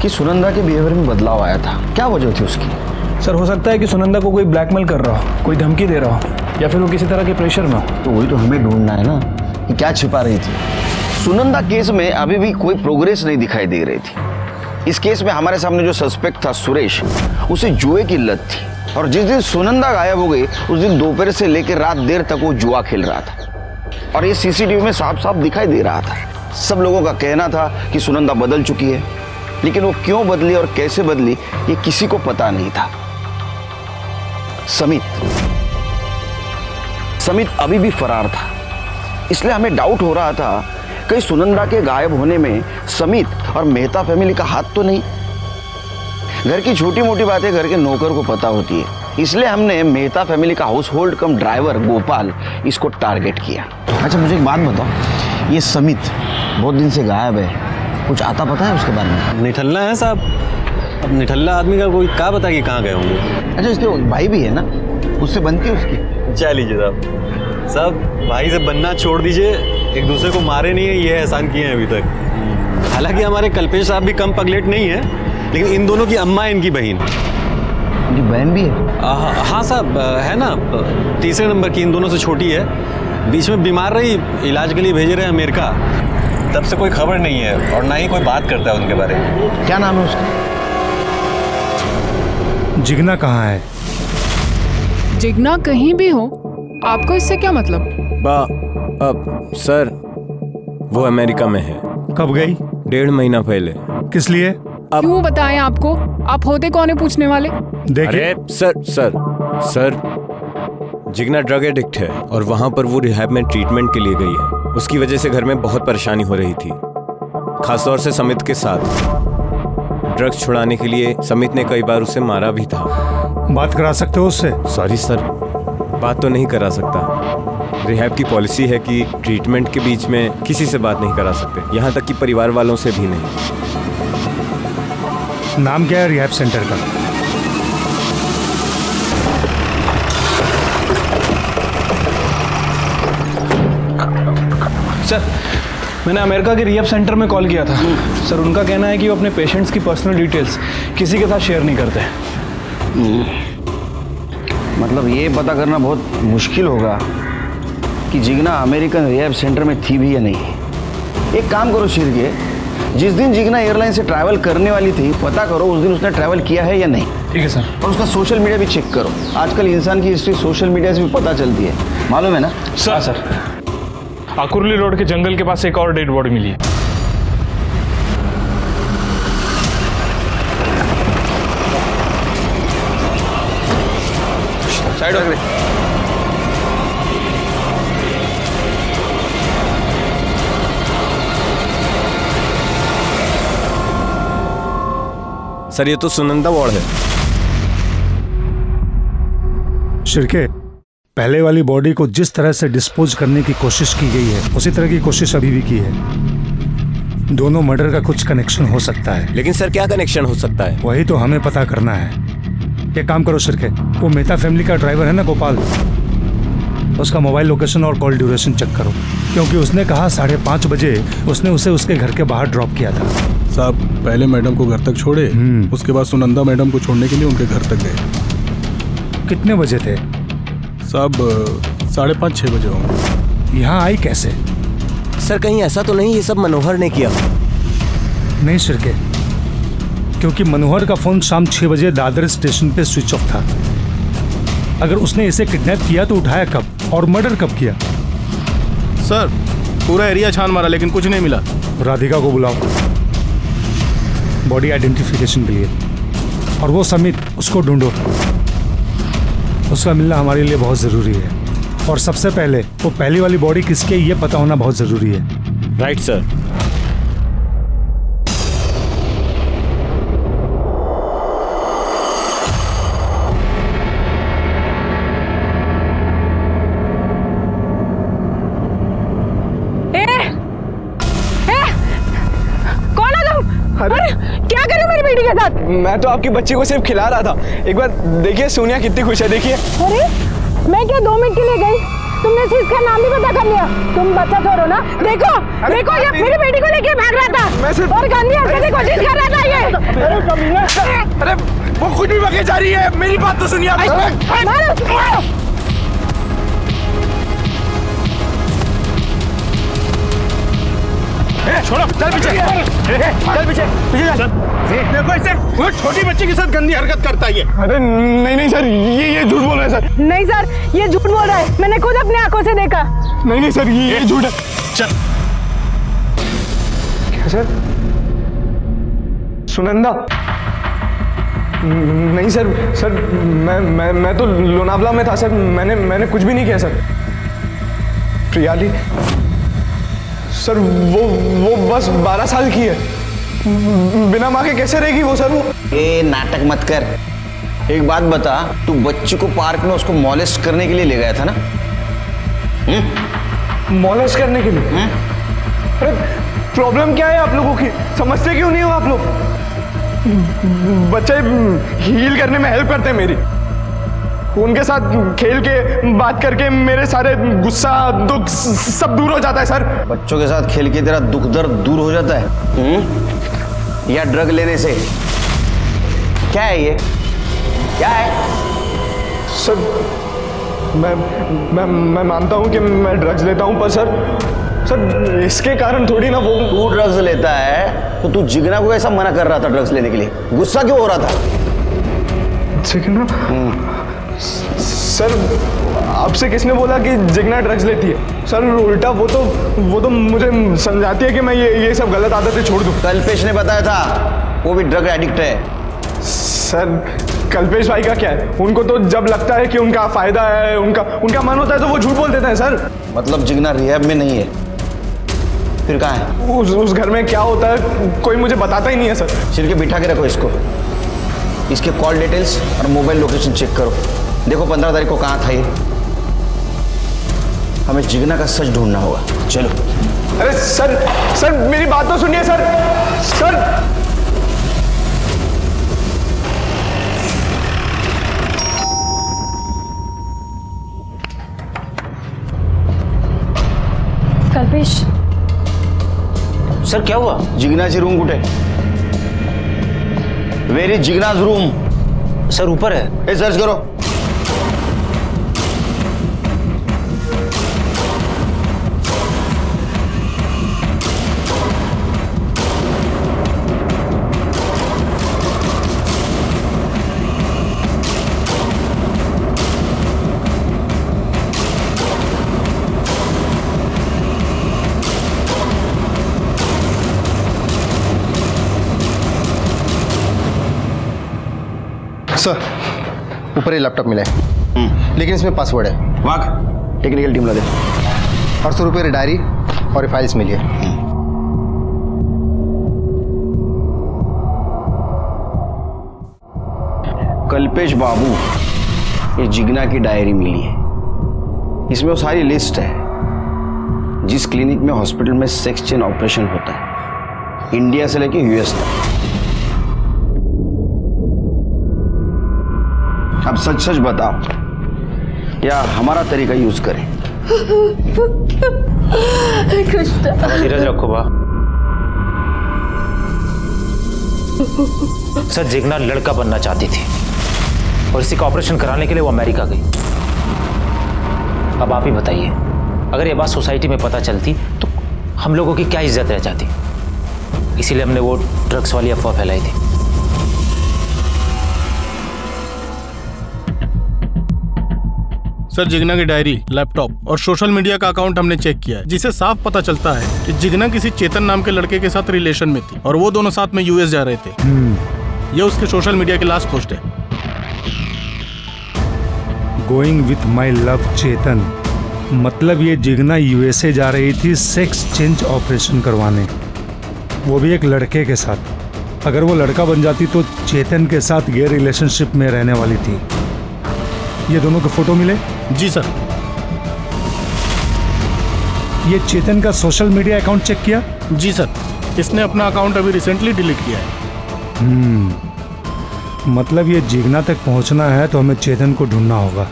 Speaker 1: कि सुनंदा के बिहेवियर में बदलाव आया था। क्या वजह थी उसकी?
Speaker 13: सर हो सकता है कि सुनंदा को कोई ब्लैकमेल कर रहा हो, कोई धमकी दे रहा हो, या फिर वो किसी तरह के प्रेशर में हो।
Speaker 1: तो वही तो हमें ढूंढना है ना कि क्या छिपा रही थी। सुनंदा केस में अभी भी कोई प्रोग्रेस नहीं दिखाई दे रही थी। इस केस में हमारे सामने जो सस्पेक्ट था सुरेश, उसे जुए की लत थी और जिस दिन सुनंदा गायब हो गई उस दिन दोपहर से लेकर रात देर तक वो जुआ खेल रहा था और ये सीसीटीवी में साफ साफ दिखाई दे रहा था। सब लोगों का कहना था कि सुनंदा बदल चुकी है, लेकिन वो क्यों बदली और कैसे बदली ये किसी को पता नहीं था। समित अभी भी फरार था, इसलिए हमें डाउट हो रहा था कहीं सुनंदा के गायब होने में समित और मेहता फैमिली का हाथ तो नहीं। घर की छोटी मोटी बातें घर के नौकर को पता होती है, इसलिए हमने मेहता फैमिली का हाउस होल्ड कम ड्राइवर गोपाल इसको टारगेट किया। अच्छा मुझे एक बात बताओ, ये समित बहुत दिन से गायब है, कुछ आता पता है उसके बारे में?
Speaker 17: निठल्ला है साहब, अब निठल्ला आदमी का कोई क्या पता कि कहाँ गए होंगे।
Speaker 1: अच्छा इसके भाई भी है ना, उससे बनती है उसकी?
Speaker 17: चाह लीजिए साहब, भाई से बनना छोड़ दीजिए, एक दूसरे को मारे नहीं है ये एहसान किए हैं अभी तक। हालांकि हमारे कल्पेश साहब भी कम पगलेट नहीं है, लेकिन इन दोनों की अम्मा है इनकी बहन।
Speaker 1: इनकी बहन भी है?
Speaker 17: हाँ साहब है ना, तीसरे नंबर की, इन दोनों से छोटी है, बीच में बीमार रही, इलाज के लिए भेज रहे हैं अमेरिका, तब से कोई खबर नहीं है और ना ही कोई बात करता है उनके बारे में।
Speaker 1: क्या नाम है उसका?
Speaker 9: जिगना कहाँ है?
Speaker 18: जिगना कहीं भी हो, आपको इससे क्या मतलब?
Speaker 6: अब सर वो अमेरिका में है।
Speaker 9: कब गई?
Speaker 6: 1.5 महीना पहले।
Speaker 9: किस लिए?
Speaker 18: क्यों बताएं आपको? आप होते कौन है पूछने वाले?
Speaker 6: अरे सर जिगना ड्रग एडिक्ट है और वहां पर वो रिहैब में ट्रीटमेंट के लिए गई है। उसकी वजह से घर में बहुत परेशानी हो रही थी, खासतौर से समित के साथ। ड्रग्स छुड़ाने के लिए समित ने कई बार उसे मारा भी था।
Speaker 9: बात करा सकते हो उससे?
Speaker 6: सॉरी सर, बात तो नहीं करा सकता। रिहैब की पॉलिसी है कि ट्रीटमेंट के बीच में किसी से बात नहीं करा सकते, यहाँ तक कि परिवार वालों से भी नहीं।
Speaker 9: नाम क्या है रिहैब सेंटर का?
Speaker 13: सर मैंने अमेरिका के रिहैब सेंटर में कॉल किया था। सर उनका कहना है कि वो अपने पेशेंट्स की पर्सनल डिटेल्स किसी के साथ शेयर नहीं करते।
Speaker 1: मतलब ये पता करना बहुत मुश्किल होगा कि जिगना अमेरिकन रिहैब सेंटर में थी भी या नहीं। एक काम करो शिरके, जिस दिन जिगना एयरलाइन से ट्रैवल करने वाली थी पता करो उस दिन उसने ट्रैवल किया है या नहीं।
Speaker 13: ठीक है सर।
Speaker 1: और उसका सोशल मीडिया भी चेक करो, आजकल इंसान की हिस्ट्री सोशल मीडिया से भी पता चलती है, मालूम है ना?
Speaker 13: सर आकुर्ली रोड के जंगल के पास एक और डेड बॉडी मिली है। साइड हो गई।
Speaker 6: सर ये तो सुनंदा वार्ड है।
Speaker 9: शिरके, पहले वाली बॉडी को जिस तरह से डिस्पोज करने की कोशिश की गई है उसी तरह की कोशिश अभी भी की है। दोनों मर्डर का कुछ कनेक्शन हो सकता है।
Speaker 6: लेकिन सर क्या कनेक्शन हो सकता है?
Speaker 9: वही तो हमें पता करना है। एक काम करो शिरके, वो मेहता फैमिली का ड्राइवर है ना गोपाल, उसका मोबाइल लोकेशन और कॉल ड्यूरेशन चेक करो, क्योंकि उसने कहा 5:30 बजे उसने उसे उसके घर के बाहर ड्रॉप किया था।
Speaker 19: साहब पहले मैडम को घर तक छोड़े, उसके बाद सुनंदा मैडम को छोड़ने के लिए उनके घर तक गए।
Speaker 9: कितने बजे थे?
Speaker 19: साहब 5:30-6 बजे होंगे।
Speaker 9: यहाँ आई कैसे?
Speaker 6: सर कहीं ऐसा तो नहीं ये सब मनोहर ने किया?
Speaker 9: नहीं शिर्के, क्योंकि मनोहर का फोन शाम 6 बजे दादर स्टेशन पे स्विच ऑफ था। अगर उसने इसे किडनैप किया तो उठाया कब और मर्डर कब किया?
Speaker 19: सर पूरा एरिया छान मारा लेकिन कुछ नहीं मिला।
Speaker 9: राधिका को बुलाओ बॉडी आइडेंटिफिकेशन के लिए, और वो समित, उसको ढूंढो। उसका मिलना हमारे लिए बहुत ज़रूरी है, और सबसे पहले वो पहली वाली बॉडी किसकी है ये पता होना बहुत ज़रूरी है।
Speaker 6: Right sir.
Speaker 20: क्या कर रहे हो मेरी बेटी के साथ?
Speaker 8: मैं तो आपकी बच्ची को सिर्फ खिला रहा था। एक बार देखिए सोनिया कितनी खुश है, देखिए।
Speaker 20: अरे मैं क्या 2 मिनट के लिए गई, तुमने इसका नाम भी पता कर लिया। तुम बच्चा छोड़ो ना। देखो देखो ये मेरी बेटी को लेके भाग रहा था और गंदी हरकत की कोशिश कर रहा था ये।
Speaker 8: अरे वो खुद भी भागे जा रही है, मेरी बात तो सुनिए।
Speaker 19: छोड़ो, चल पीछे, चल पीछे, पीछे चल। देखो इसे, वो छोटी बच्ची के साथ गंदी हरकत करता है ये।
Speaker 8: अरे नहीं सर, ये झूठ बोल रहा है सर।
Speaker 20: नहीं सर, ये झूठ बोल रहा है, मैंने खुद अपने आंखों से देखा।
Speaker 8: नहीं सर, ये झूठ है।
Speaker 19: चल।
Speaker 8: क्या सर? सुनंदा? नहीं सर, मैं तो लोनावला में था सर। मैंने कुछ भी नहीं किया सर। प्रियाली सर, वो बस 12 साल की है। बिना माँ के कैसे रहेगी वो सर? वो
Speaker 1: नाटक मत कर। एक बात बता, तू बच्ची को पार्क में उसको मॉलेस्ट करने के लिए ले गया था ना?
Speaker 8: मॉलेस्ट करने के लिए? अरे प्रॉब्लम क्या है आप लोगों की? समझते क्यों नहीं हो आप लोग? बच्चे हील करने में हेल्प करते हैं मेरी। उनके साथ खेल के बात करके मेरे सारे गुस्सा दुख सब दूर हो जाता है सर।
Speaker 1: बच्चों के साथ खेल के तेरा दुख दर्द दूर हो जाता है? या ड्रग लेने से? क्या है ये? क्या है?
Speaker 8: सर मैं मानता हूँ कि मैं ड्रग्स लेता हूँ, पर सर इसके कारण थोड़ी ना वो।
Speaker 1: तू ड्रग्स लेता है तो तू जिगना को ऐसा मना कर रहा था ड्रग्स लेने के लिए? गुस्सा क्यों हो रहा था?
Speaker 8: जिगना? सर आपसे किसने बोला कि जिगना ड्रग्स लेती है? सर उल्टा वो तो मुझे समझाती है कि मैं ये सब गलत आदतें छोड़ दूं।
Speaker 1: कल्पेश ने बताया था वो भी ड्रग एडिक्ट है।
Speaker 8: सर कल्पेश भाई का क्या है? उनको तो जब लगता है कि उनका फायदा है, उनका मन होता है तो वो झूठ बोल देते हैं सर।
Speaker 1: मतलब जिगना रिहैब में नहीं है? फिर कहाँ है?
Speaker 8: उस घर में क्या होता है कोई मुझे बताता ही नहीं है सर।
Speaker 1: सिर के बिठा के रखो इसको, इसके कॉल डिटेल्स और मोबाइल लोकेशन चेक करो। देखो 15 तारीख को कहाँ था ये। हमें जिगना का सच ढूंढना होगा। चलो।
Speaker 8: अरे सर मेरी बात तो सुनिए सर।
Speaker 4: कल्पेश।
Speaker 1: सर क्या हुआ? जिग्नाची रूम कुठे? Where is Jigna's room?
Speaker 12: Sir ऊपर है।
Speaker 1: सर्च करो।
Speaker 14: सर ऊपर ही लैपटॉप मिला है, लेकिन इसमें पासवर्ड है।
Speaker 1: वाक टेक्निकल टीम ला दे।
Speaker 14: और सर ऊपर डायरी और फाइल्स मिली है।
Speaker 1: कल्पेश बाबू, ये जिग्ना की डायरी मिली है। इसमें वो सारी लिस्ट है जिस क्लिनिक में हॉस्पिटल में सेक्स चेन ऑपरेशन होता है, इंडिया से लेके यूएस तक। अब सच सच बताओ या हमारा तरीका यूज करें?
Speaker 12: धीरज रखो बा। सर जिग्ना लड़का बनना चाहती थी और इसी का ऑपरेशन कराने के लिए वो अमेरिका गई। अब आप ही बताइए अगर ये बात सोसाइटी में पता चलती तो हम लोगों की क्या इज्जत रह जाती। इसीलिए हमने वो ड्रग्स वाली अफवाह फैलाई थी।
Speaker 21: सर, जिगना की डायरी, लैपटॉप और सोशल मीडिया का अकाउंट हमने चेक किया है, जिसे साफ पता चलता है कि जिगना किसी चेतन नाम के लड़के के साथ रिलेशन में थी और वो दोनों साथ में यूएस जा रहे थे। ये उसके सोशल मीडिया की लास्ट पोस्ट है।
Speaker 9: गोइंग विथ माई लव चेतन, मतलब ये जिगना यूएसए जा रही थी सेक्स चेंज ऑपरेशन करवाने, वो भी एक लड़के के साथ। अगर वो लड़का बन जाती तो चेतन के साथ गे रिलेशनशिप में रहने वाली थी। ये दोनों के फोटो मिले?
Speaker 21: जी सर।
Speaker 9: ये चेतन का सोशल मीडिया अकाउंट चेक किया?
Speaker 21: जी सर, इसने अपना अकाउंट अभी रिसेंटली डिलीट किया है।
Speaker 9: मतलब ये जिगना तक पहुंचना है तो हमें चेतन को ढूंढना होगा।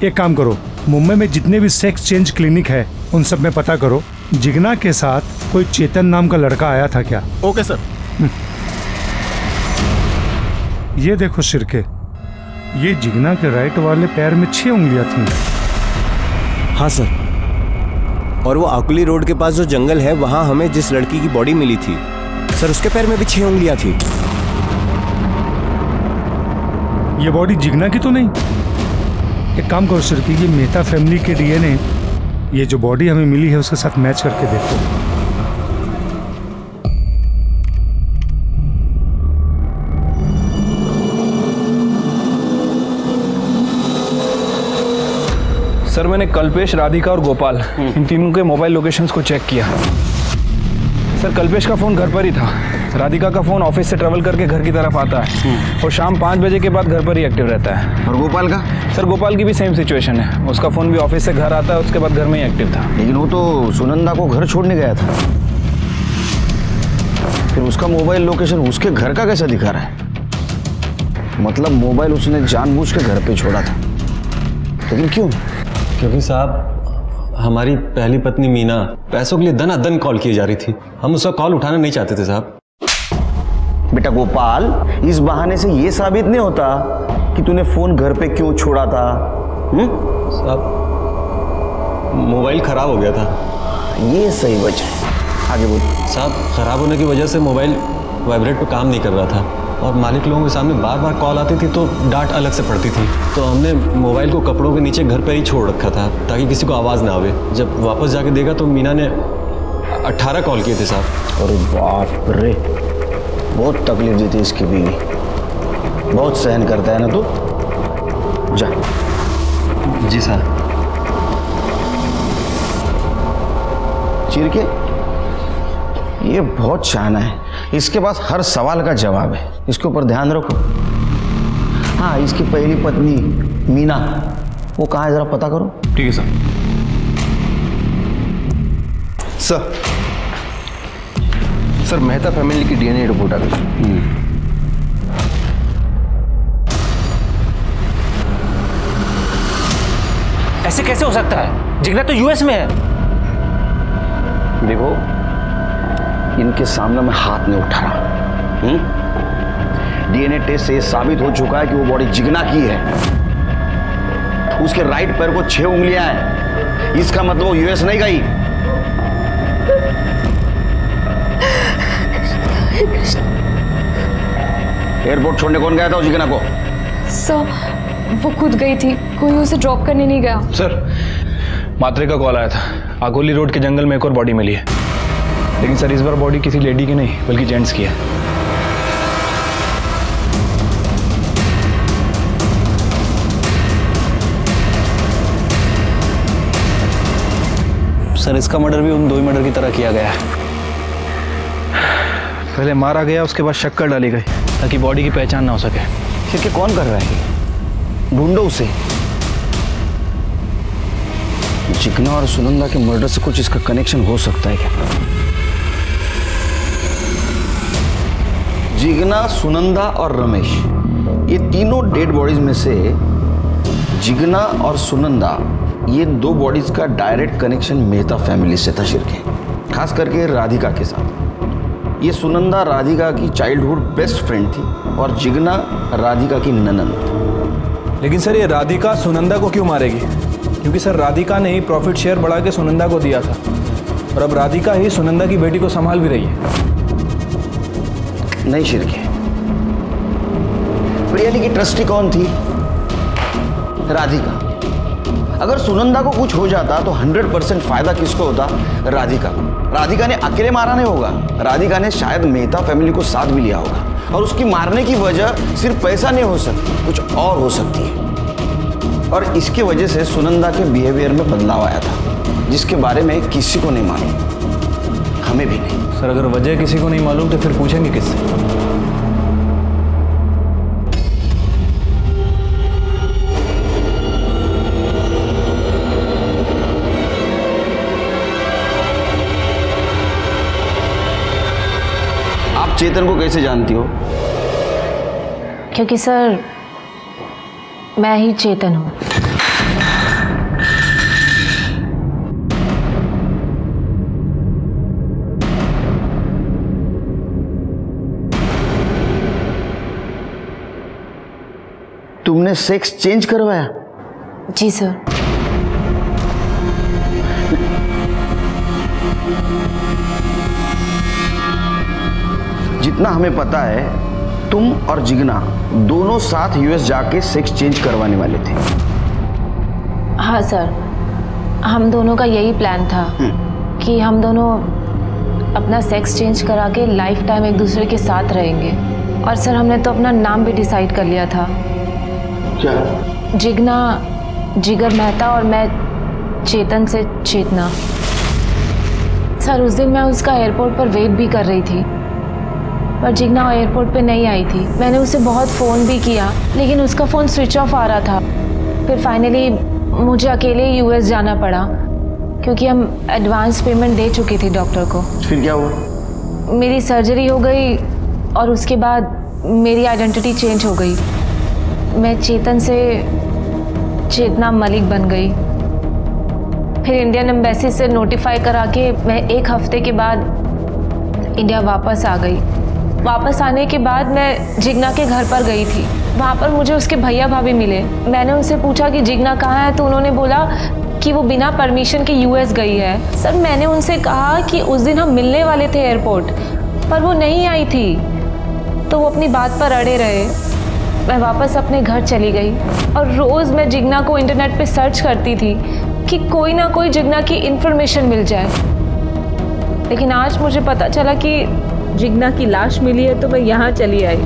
Speaker 9: एक काम करो, मुंबई में जितने भी सेक्स चेंज क्लिनिक है उन सब में पता करो जिगना के साथ कोई चेतन नाम का लड़का आया था क्या।
Speaker 21: Okay sir.
Speaker 9: ये देखो शिरके, ये जिगना के राइट वाले पैर में 6 उंगलियां थी।
Speaker 6: हाँ सर, और वो आकुली रोड के पास जो जंगल है वहां हमें जिस लड़की की बॉडी मिली थी सर, उसके पैर में भी 6 उंगलियां थी।
Speaker 9: ये बॉडी जिगना की तो नहीं? एक काम करो शिरके, ये मेहता फैमिली के डीएनए ये जो बॉडी हमें मिली है उसके साथ मैच करके देखो।
Speaker 13: सर, मैंने कल्पेश, राधिका और गोपाल इन तीनों के मोबाइल लोकेशंस को चेक किया। सर, कल्पेश का फ़ोन घर पर ही था, राधिका का फ़ोन ऑफिस से ट्रैवल करके घर की तरफ आता है और शाम 5 बजे के बाद घर पर ही एक्टिव रहता है।
Speaker 1: और गोपाल का?
Speaker 13: सर, गोपाल की भी सेम सिचुएशन है, उसका फ़ोन भी ऑफिस से घर आता है, उसके बाद घर में ही एक्टिव था।
Speaker 1: लेकिन वो तो सुनंदा को घर छोड़ने गया था, फिर उसका मोबाइल लोकेशन उसके घर का कैसा दिखा रहा है? मतलब मोबाइल उसने जानबूझ के घर पे छोड़ा था, लेकिन क्यों?
Speaker 17: क्योंकि साहब हमारी पहली पत्नी मीना पैसों के लिए दनादन कॉल की जा रही थी, हम उसका कॉल उठाना नहीं चाहते थे साहब।
Speaker 1: बेटा गोपाल, इस बहाने से ये साबित नहीं होता कि तूने फोन घर पे क्यों छोड़ा था।
Speaker 17: साहब, मोबाइल खराब हो गया था।
Speaker 1: ये सही वजह है, आगे बोल।
Speaker 17: साहब, खराब होने की वजह से मोबाइल वाइब्रेट पे काम नहीं कर रहा था और मालिक लोगों के सामने बार बार कॉल आती थी तो डांट अलग से पड़ती थी, तो हमने मोबाइल को कपड़ों के नीचे घर पर ही छोड़ रखा था ताकि किसी को आवाज़ ना आवे। जब वापस जाके देखा तो मीना ने 18 कॉल किए थे साहब।
Speaker 1: अरे बाप रे, बहुत तकलीफ दी थी इसकी बीवी, बहुत सहन करता है ना तू। जा।
Speaker 17: जी सर।
Speaker 1: चिरके, ये बहुत शाना है, इसके पास हर सवाल का जवाब है, इसके ऊपर ध्यान रखो। हाँ, इसकी पहली पत्नी मीना, वो कहाँ है जरा पता करो।
Speaker 17: ठीक है सर।
Speaker 14: सर, मेहता फैमिली की डीएनए रिपोर्ट आ गई।
Speaker 12: ऐसे कैसे हो सकता है? जिगना तो यूएस में है।
Speaker 1: देखो, इनके सामने मैं हाथ नहीं उठा रहा। डीएनए टेस्ट से साबित हो चुका है कि वो बॉडी जिगना की है। उसके राइट पैर को 6 उंगलियां हैं, इसका मतलब वो यूएस नहीं गई। एयरपोर्ट छोड़ने कौन गया था जिगना को?
Speaker 4: सर, वो खुद गई थी, कोई उसे ड्रॉप करने नहीं गया।
Speaker 13: सर, मात्रे का कॉल आया था, आगोली रोड के जंगल में एक और बॉडी मिली है, लेकिन सर इस बार बॉडी किसी लेडी की नहीं बल्कि जेंट्स की है। सर, इसका मर्डर भी उन 2 मर्डर की तरह किया गया है। पहले मारा गया, उसके बाद शक्कर डाली गई ताकि बॉडी की पहचान ना हो सके।
Speaker 1: क्योंकि कौन कर रहा है? ढूंढो उसे। जिगना और सुनंदा के मर्डर से कुछ इसका कनेक्शन हो सकता है क्या? जिगना, सुनंदा और रमेश, ये तीनों डेड बॉडीज में से जिगना और सुनंदा, ये 2 बॉडीज का डायरेक्ट कनेक्शन मेहता फैमिली से था शिरके, खास करके राधिका के साथ। ये सुनंदा राधिका की चाइल्डहुड बेस्ट फ्रेंड थी और जिगना राधिका की ननंद।
Speaker 13: लेकिन सर, ये राधिका सुनंदा को क्यों मारेगी? क्योंकि सर राधिका ने ही प्रॉफिट शेयर बढ़ा के सुनंदा को दिया था और अब राधिका ही सुनंदा की बेटी को संभाल भी रही है।
Speaker 1: नहीं शिरके, प्रियाली की ट्रस्टी कौन थी? राधिका। अगर सुनंदा को कुछ हो जाता तो 100% फायदा किसको होता? राधिका को। राधिका ने अकेले मारा नहीं होगा, राधिका ने शायद मेहता फैमिली को साथ भी लिया होगा, और उसकी मारने की वजह सिर्फ पैसा नहीं हो सकती, कुछ और हो सकती है। और इसकी वजह से सुनंदा के बिहेवियर में बदलाव आया था, जिसके बारे में किसी को नहीं मालूम, हमें भी नहीं।
Speaker 13: सर अगर वजह किसी को नहीं मालूम तो फिर पूछेंगे किससे?
Speaker 1: आप चेतन को कैसे जानती हो?
Speaker 4: क्योंकि सर मैं ही चेतन हूँ।
Speaker 1: तुमने सेक्स चेंज करवाया?
Speaker 4: जी सर।
Speaker 1: जितना हमें पता है, तुम और जिगना दोनों साथ यूएस जाके सेक्स चेंज करवाने वाले थे।
Speaker 4: हाँ सर, हम दोनों का यही प्लान था कि हम दोनों अपना सेक्स चेंज करा के लाइफ टाइम एक दूसरे के साथ रहेंगे। और सर हमने तो अपना नाम भी डिसाइड कर लिया था।
Speaker 1: क्या?
Speaker 4: जिगना जिगर मेहता और मैं चेतन से चेतना। सर उस दिन मैं उसका एयरपोर्ट पर वेट भी कर रही थी, पर जिगना एयरपोर्ट पे नहीं आई थी। मैंने उसे बहुत फ़ोन भी किया, लेकिन उसका फ़ोन स्विच ऑफ आ रहा था। फिर फाइनली मुझे अकेले यूएस जाना पड़ा, क्योंकि हम एडवांस पेमेंट दे चुकी थी डॉक्टर को।
Speaker 1: फिर क्या हुआ?
Speaker 4: मेरी सर्जरी हो गई और उसके बाद मेरी आइडेंटिटी चेंज हो गई। मैं चेतन से चेतना मलिक बन गई। फिर इंडियन एम्बेसी से नोटिफाई करा के मैं 1 हफ्ते के बाद इंडिया वापस आ गई। वापस आने के बाद मैं जिगना के घर पर गई थी। वहाँ पर मुझे उसके भैया भाभी मिले। मैंने उनसे पूछा कि जिगना कहाँ है, तो उन्होंने बोला कि वो बिना परमिशन के यूएस गई है। सर मैंने उनसे कहा कि उस दिन हम मिलने वाले थे एयरपोर्ट, पर वो नहीं आई थी, तो वो अपनी बात पर अड़े रहे। मैं वापस अपने घर चली गई और रोज़ मैं जिगना को इंटरनेट पे सर्च करती थी कि कोई ना कोई जिगना की इन्फॉर्मेशन मिल जाए। लेकिन आज मुझे पता चला कि जिगना की लाश मिली है, तो मैं यहाँ चली आई।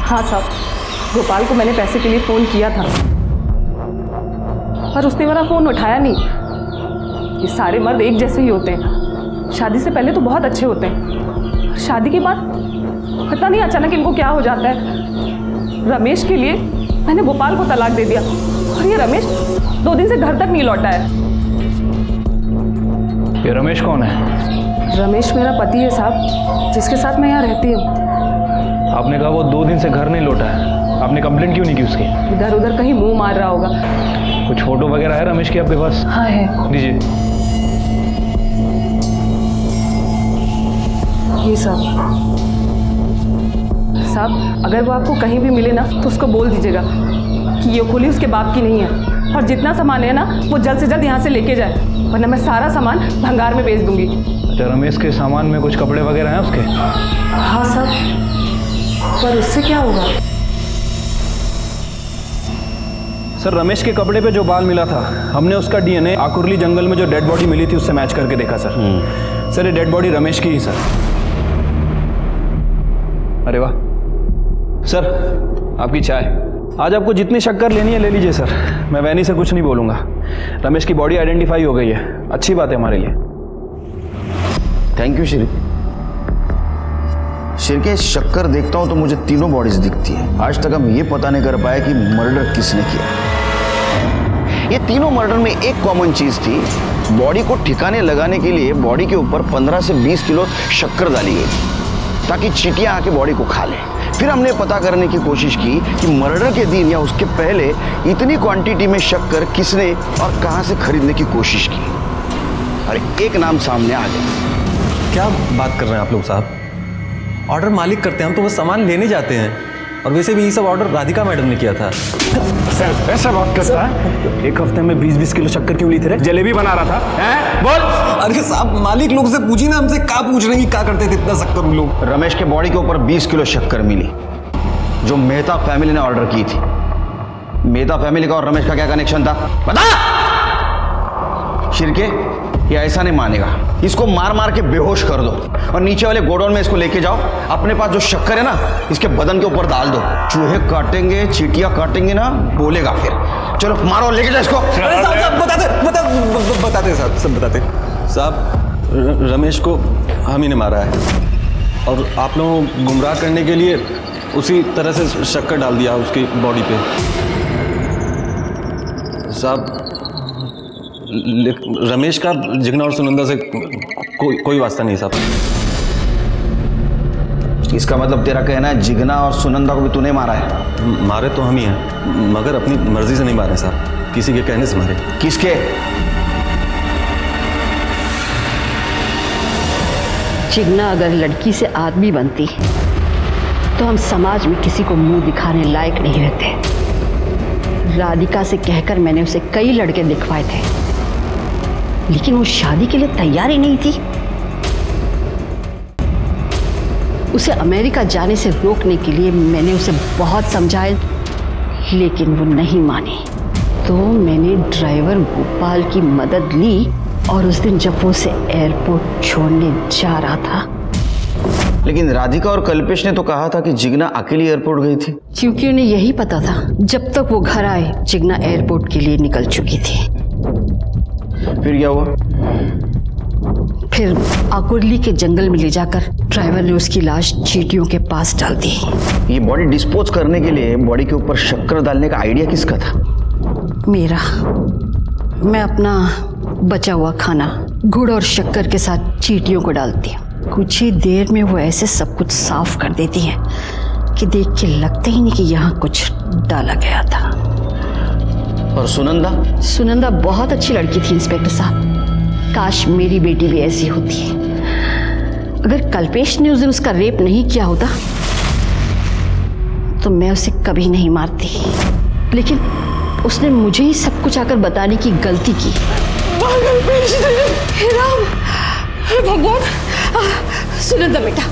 Speaker 2: हाँ साहब, गोपाल को मैंने पैसे के लिए फ़ोन किया था, पर उसने मेरा फ़ोन उठाया नहीं। ये सारे मर्द एक जैसे ही होते हैं। शादी से पहले तो बहुत अच्छे होते हैं, शादी के बाद पता नहीं अचानक इनको क्या हो जाता है। रमेश के लिए मैंने गोपाल को तलाक दे दिया, और ये रमेश 2 दिन से घर तक नहीं लौटा है।
Speaker 13: ये रमेश कौन है?
Speaker 2: रमेश मेरा पति है साहब, जिसके साथ मैं यहाँ रहती हूँ।
Speaker 13: आपने कहा वो 2 दिन से घर नहीं लौटा है, आपने कंप्लेंट क्यों नहीं की उसकी?
Speaker 2: इधर उधर कहीं मुंह मार रहा होगा।
Speaker 13: कुछ फोटो वगैरह है रमेश की आपके पास?
Speaker 2: हाँ है।
Speaker 13: दीजिए।
Speaker 2: ये साहब, अगर वो आपको कहीं भी मिले ना, तो उसको बोल दीजिएगा कि ये खोली उसके बाप की नहीं है, और जितना सामान है ना वो जल्द से जल्द यहाँ से लेके जाए, वरना मैं सारा सामान भंगार में बेच दूंगी।
Speaker 13: अच्छा, रमेश के सामान में कुछ कपड़े वगैरह हैं उसके?
Speaker 2: हाँ साहब, पर उससे क्या होगा?
Speaker 13: सर रमेश के कपड़े पे जो बाल मिला था, हमने उसका डीएनए आकुरली जंगल में जो डेड बॉडी मिली थी उससे मैच करके देखा सर। सर ये डेड बॉडी रमेश की ही सर। अरे वाह सर, आपकी चाय। आज आपको जितनी शक्कर लेनी है ले लीजिए सर, मैं वैनी से कुछ नहीं बोलूँगा। रमेश की बॉडी आइडेंटिफाई हो गई है, अच्छी बात है हमारे लिए।
Speaker 1: Thank you Shri. शिरके, शक्कर देखता हूं तो मुझे तीनों बॉडीज दिखती है। आज तक हम ये पता नहीं कर पाए कि मर्डर किसने किया। ये तीनों मर्डर में एक कॉमन चीज थी, बॉडी को ठिकाने लगाने के लिए बॉडी के ऊपर 15 से 20 किलो शक्कर डाली गई ताकि चींटियां आके बॉडी को खा ले। फिर हमने पता करने की कोशिश की कि मर्डर के दिन या उसके पहले इतनी क्वांटिटी में शक्कर किसने और कहां से खरीदने की कोशिश की, और एक नाम सामने आ गया।
Speaker 17: क्या बात कर रहे हैं आप लोग साहब? ऑर्डर मालिक करते हैं, हम तो बस सामान लेने जाते हैं। और वैसे भी ये सब ऑर्डर राधिका मैडम ने किया था।
Speaker 19: सर ऐसा बात करता है? एक हफ्ते में 20-20 किलो शक्कर क्यों ली थे? जलेबी बना रहा था हैं? बोल।
Speaker 17: अरे साहब मालिक लोग से पूछिए ना, हमसे क्या पूछ रहे हैं, क्या करते थे इतना शक्कर वो लोग।
Speaker 1: रमेश के बॉडी के ऊपर 20 किलो शक्कर मिली जो मेहता फैमिली ने ऑर्डर की थी। मेहता फैमिली का और रमेश का क्या कनेक्शन था बता। शिरके ये ऐसा नहीं मानेगा, इसको मार मार के बेहोश कर दो और नीचे वाले गोडाउन में इसको लेके जाओ। अपने पास जो शक्कर है ना इसके बदन के ऊपर डाल दो। चूहे काटेंगे, चींटियां काटेंगे ना, बोलेगा फिर। चलो मारो, लेके जाओ इसको।
Speaker 17: बताते साहब, सब बताते साहब। रमेश को हम ही ने मारा है और आप लोगों को गुमराह करने के लिए उसी तरह से शक्कर डाल दिया उसकी बॉडी पे साहब। रमेश का जिग्ना और सुनंदा से कोई वास्ता नहीं साहब।
Speaker 1: इसका मतलब तेरा कहना है जिग्ना और सुनंदा को भी तूने मारा है?
Speaker 17: मारे तो हम ही हैं मगर अपनी मर्जी से नहीं मारे साहब, किसी के कहने से मारे।
Speaker 1: किसके?
Speaker 7: जिग्ना अगर लड़की से आदमी बनती तो हम समाज में किसी को मुंह दिखाने लायक नहीं रहते। राधिका से कहकर मैंने उसे कई लड़के दिखवाए थे लेकिन वो शादी के लिए तैयार ही नहीं थी। उसे अमेरिका जाने से रोकने के लिए मैंने उसे बहुत समझाया लेकिन वो नहीं मानी। तो मैंने ड्राइवर गोपाल की मदद ली और उस दिन जब वो उसे एयरपोर्ट छोड़ने जा रहा था।
Speaker 1: लेकिन राधिका और कल्पेश ने तो कहा था कि जिग्ना अकेली एयरपोर्ट गई थी।
Speaker 7: क्योंकि उन्हें यही पता था जब तक वो घर आए जिग्ना एयरपोर्ट के लिए निकल चुकी थी।
Speaker 1: फिर क्या हुआ?
Speaker 7: फिर आकुर्ली के जंगल में ले जाकर ड्राइवर ने उसकी लाश चींटियों के पास डाल दी।
Speaker 1: ये बॉडी डिस्पोज करने के लिए बॉडी के ऊपर शक्कर डालने का आइडिया किसका था?
Speaker 7: मेरा। मैं अपना बचा हुआ खाना गुड़ और शक्कर के साथ चींटियों को डालती हूँ। कुछ ही देर में वो ऐसे सब कुछ साफ कर देती है कि देख के लगता ही नहीं कि यहाँ कुछ डाला गया था।
Speaker 1: और सुनंदा?
Speaker 7: सुनंदा बहुत अच्छी लड़की थी इंस्पेक्टर साहब। काश मेरी बेटी भी ऐसी होती। अगर कल्पेश ने उस दिन उसका रेप नहीं किया होता तो मैं उसे कभी नहीं मारती। लेकिन उसने मुझे ही सब कुछ आकर बताने की गलती की।
Speaker 20: हे राम, हे भगवान, सुनंदा बेटा।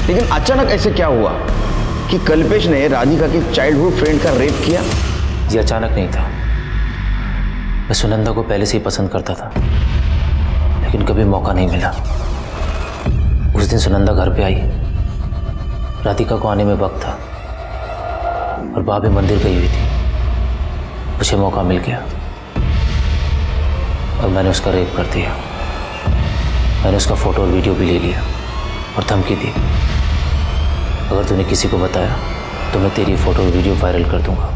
Speaker 1: लेकिन अचानक ऐसे क्या हुआ कि कल्पेश ने राधिका की चाइल्डहुड फ्रेंड का रेप किया?
Speaker 12: ये अचानक नहीं था। मैं सुनंदा को पहले से ही पसंद करता था लेकिन कभी मौका नहीं मिला। उस दिन सुनंदा घर पे आई, राधिका को आने में वक्त था और भाभी मंदिर गई हुई थी। मुझे मौका मिल गया और मैंने उसका रेप कर दिया। मैंने उसका फोटो और वीडियो भी ले लिया और धमकी दी, अगर तूने किसी को बताया तो मैं तेरी फोटो और वीडियो वायरल कर दूंगा।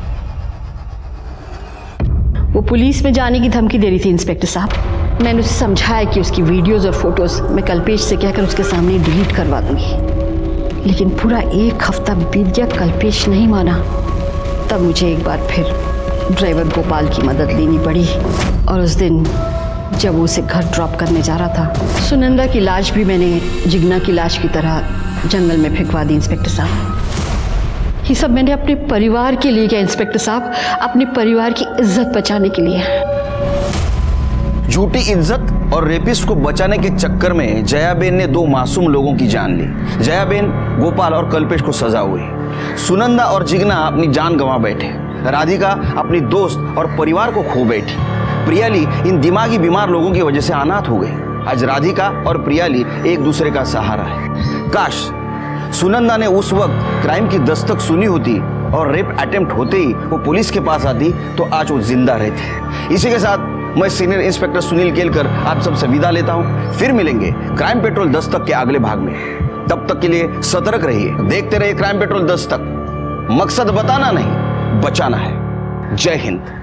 Speaker 7: वो पुलिस में जाने की धमकी दे रही थी इंस्पेक्टर साहब। मैंने उसे समझाया कि उसकी वीडियोस और फोटोज मैं कल्पेश से कहकर उसके सामने डिलीट करवा दूंगी। लेकिन पूरा एक हफ्ता बीत गया, कल्पेश नहीं माना। तब मुझे एक बार फिर ड्राइवर गोपाल की मदद लेनी पड़ी और उस दिन जब वो उसे घर ड्रॉप करने जा रहा था, सुनंदा की लाश भी मैंने जिग्ना की लाश की तरह जंगल में फेंकवा दी। इंस्पेक्टर साहब, ये सब मैंने अपने परिवार के लिए किया। इंस्पेक्टर साहब, अपने परिवार की इज्जत बचाने के लिए।
Speaker 1: झूठी इज्जत और रेपिस्ट को बचाने के चक्कर में जयाबेन ने 2 मासूम लोगों की जान ली। जयाबेन, गोपाल और कल्पेश को सजा हुई। सुनंदा और जिग्ना अपनी जान गंवा बैठे। राधिका अपनी दोस्त और परिवार को खो बैठी। प्रियाली इन दिमागी बीमार लोगों की वजह से अनाथ हो गई। आज राधिका और प्रियाली एक दूसरे का सहारा है। काश सुनंदा ने उस वक्त क्राइम की दस्तक सुनी होती और रेप अटेम्प्ट होते ही वो पुलिस के पास आती तो आज वो जिंदा रहती। इसी के साथ मैं सीनियर इंस्पेक्टर सुनील केलकर आप सबसे विदा लेता हूं। फिर मिलेंगे क्राइम पेट्रोल दस्तक के अगले भाग में। तब तक के लिए सतर्क रहिए, देखते रहिए क्राइम पेट्रोल दस्तक। मकसद बताना नहीं, बचाना है। जय हिंद।